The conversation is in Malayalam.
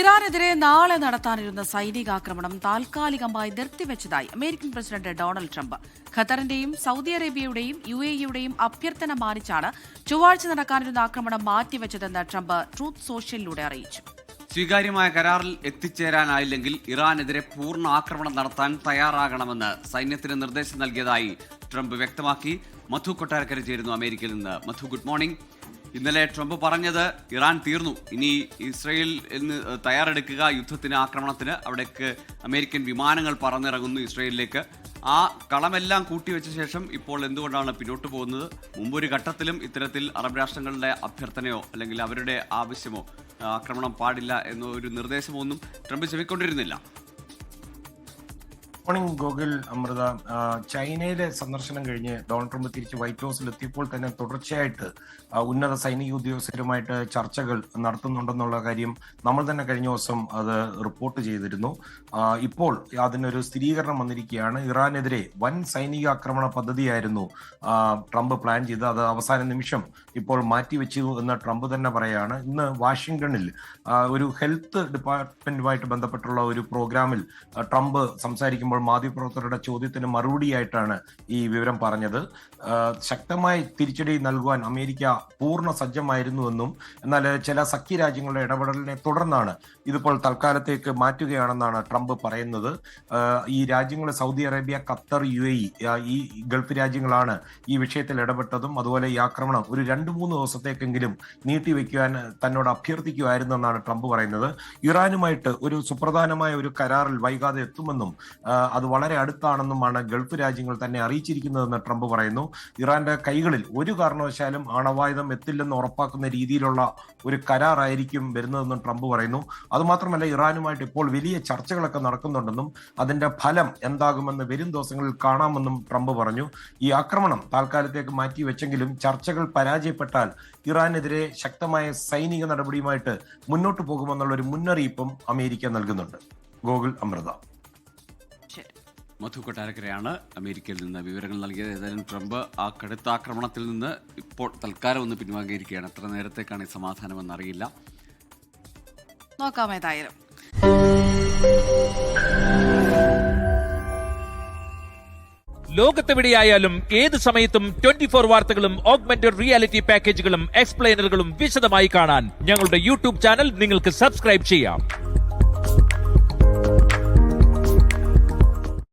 ഇറാനെതിരെ നാളെ നടത്താനിരുന്ന സൈനികാക്രമണം താൽക്കാലികമായി നിർത്തിവെച്ചതായി അമേരിക്കൻ പ്രസിഡന്റ് ഡൊണാൾഡ് ട്രംപ്. ഖത്തറിന്റെയും സൗദി അറേബ്യയുടെയും UAEയുടെയും അഭ്യർത്ഥന മാനിച്ചാണ് ചൊവ്വാഴ്ച നടക്കാനിരുന്ന ആക്രമണം മാറ്റിവെച്ചതെന്ന് ട്രംപ് ട്രൂത്ത് സോഷ്യലിലൂടെ അറിയിച്ചു. സ്വീകാര്യമായ കരാറിൽ എത്തിച്ചേരാനായില്ലെങ്കിൽ ഇറാനെതിരെ പൂർണ്ണ ആക്രമണം നടത്താൻ തയ്യാറാകണമെന്ന് സൈന്യത്തിന് നിർദ്ദേശം നൽകിയതായി ട്രംപ് വ്യക്തമാക്കി. മധു കൊട്ടാരക്കര ചേരുന്നു അമേരിക്കയിൽ നിന്ന്. മധു, ഗുഡ് മോർണിംഗ്. ഇന്നലെ ട്രംപ് പറഞ്ഞത് ഇറാൻ തീർന്നു, ഇനി ഇസ്രയേൽ തയ്യാറെടുക്കുക യുദ്ധത്തിന്, ആക്രമണത്തിന്. അവിടേക്ക് അമേരിക്കൻ വിമാനങ്ങൾ പറന്നിറങ്ങുന്നു ഇസ്രയേലിലേക്ക്. ആ കളമെല്ലാം കൂട്ടിവെച്ച ശേഷം ഇപ്പോൾ എന്തുകൊണ്ടാണ് പിന്നോട്ട് പോകുന്നത്? മുമ്പൊരു ഘട്ടത്തിലും ഇത്തരത്തിൽ അറബ് രാഷ്ട്രങ്ങളുടെ അഭ്യർത്ഥനയോ അല്ലെങ്കിൽ അവരുടെ ആവശ്യമോ ആക്രമണം പാടില്ല എന്നൊരു നിർദ്ദേശമൊന്നും ട്രംപ് ചെവിക്കൊണ്ടിരുന്നില്ല. മോർണിംഗ് ഗോകുൽ, അമൃത. ചൈനയിലെ സന്ദർശനം കഴിഞ്ഞ് ഡൊണാൾഡ് ട്രംപ് തിരിച്ച് വൈറ്റ് ഹൗസിൽ എത്തിയപ്പോൾ തന്നെ തുടർച്ചയായിട്ട് ഉന്നത സൈനിക ഉദ്യോഗസ്ഥരുമായിട്ട് ചർച്ചകൾ നടത്തുന്നുണ്ടെന്നുള്ള കാര്യം നമ്മൾ തന്നെ കഴിഞ്ഞ ദിവസം അത് റിപ്പോർട്ട് ചെയ്തിരുന്നു. ഇപ്പോൾ അതിനൊരു സ്ഥിരീകരണം വന്നിരിക്കുകയാണ്. ഇറാനെതിരെ വൻ സൈനിക ആക്രമണ പദ്ധതിയായിരുന്നു ട്രംപ് പ്ലാൻ ചെയ്തത്. അത് അവസാന നിമിഷം ഇപ്പോൾ മാറ്റിവെച്ചു എന്ന് ട്രംപ് തന്നെ പറയാണ്. ഇന്ന് വാഷിംഗ്ടണിൽ ഒരു ഹെൽത്ത് ഡിപ്പാർട്ട്മെന്റുമായിട്ട് ബന്ധപ്പെട്ടുള്ള ഒരു പ്രോഗ്രാമിൽ ട്രംപ് സംസാരിക്കുമ്പോൾ മാധ്യമപ്രവർത്തകരുടെ ചോദ്യത്തിന് മറുപടിയായിട്ടാണ് ഈ വിവരം പറഞ്ഞത്. ശക്തമായ തിരിച്ചടി നൽകുവാൻ അമേരിക്ക പൂർണ്ണ സജ്ജമായിരുന്നുവെന്നും എന്നാൽ ചില സഖ്യരാജ്യങ്ങളുടെ ഇടപെടലിനെ തുടർന്നാണ് ഇതിപ്പോൾ തൽക്കാലത്തേക്ക് മാറ്റുകയാണെന്നാണ് ട്രംപ് പറയുന്നത്. ഈ രാജ്യങ്ങൾ സൗദി അറേബ്യ, ഖത്തർ, UAE ഈ ഗൾഫ് രാജ്യങ്ങളാണ് ഈ വിഷയത്തിൽ ഇടപെട്ടതും അതുപോലെ ഈ ആക്രമണം ഒരു 2-3 ദിവസത്തേക്കെങ്കിലും നീട്ടിവെക്കുവാൻ തന്നോട് അഭ്യർത്ഥിക്കുമായിരുന്നെന്നാണ് ട്രംപ് പറയുന്നത്. ഇറാനുമായിട്ട് ഒരു സുപ്രധാനമായ ഒരു കരാറിൽ വൈകാതെ എത്തുമെന്നും അത് വളരെ അടുത്താണെന്നുമാണ് ഗൾഫ് രാജ്യങ്ങൾ തന്നെ അറിയിച്ചിരിക്കുന്നതെന്ന് ട്രംപ് പറയുന്നു. ഇറാന്റെ കൈകളിൽ ഒരു കാരണവശാലും ആണവായുധം എത്തില്ലെന്ന് ഉറപ്പാക്കുന്ന രീതിയിലുള്ള ഒരു കരാറായിരിക്കും വരുന്നതെന്നും ട്രംപ് പറയുന്നു. അതുമാത്രമല്ല, ഇറാനുമായിട്ട് ഇപ്പോൾ വലിയ ചർച്ചകളൊക്കെ നടക്കുന്നുണ്ടെന്നും അതിന്റെ ഫലം എന്താകുമെന്ന് വരും ദിവസങ്ങളിൽ കാണാമെന്നും ട്രംപ് പറഞ്ഞു. ഈ ആക്രമണം താൽക്കാലത്തേക്ക് മാറ്റിവെച്ചെങ്കിലും ചർച്ചകൾ പരാജയപ്പെട്ടാൽ ഇറാനെതിരെ ശക്തമായ സൈനിക നടപടിയുമായിട്ട് മുന്നോട്ട് പോകുമെന്നുള്ള ഒരു മുന്നറിയിപ്പും അമേരിക്ക നൽകുന്നുണ്ട്. ഗോകുൽ, അമൃത. മധു കൊട്ടാരക്കരയാണ് അമേരിക്കയിൽ നിന്ന് വിവരങ്ങൾ നൽകിയത്. ഏതായാലും ട്രംപ് ആ കടുത്ത ആക്രമണത്തിൽ നിന്ന് ഇപ്പോൾ തൽക്കാലം ഒന്ന് പിൻവാങ്ങിയിരിക്കുകയാണ്. എത്ര നേരത്തേക്കാണ് ഈ സമാധാനമെന്ന് അറിയില്ല. നോക്കാം ഏതായാലും. ലോകത്തെവിടെയായാലും ഏത് സമയത്തും 24 വാർത്തകളും ഓഗ്മെന്റഡ് റിയാലിറ്റി പാക്കേജുകളും എക്സ്പ്ലെയിനറുകളും വിശദമായി കാണാൻ ഞങ്ങളുടെ YouTube ചാനൽ നിങ്ങൾക്ക് സബ്സ്ക്രൈബ് ചെയ്യാം.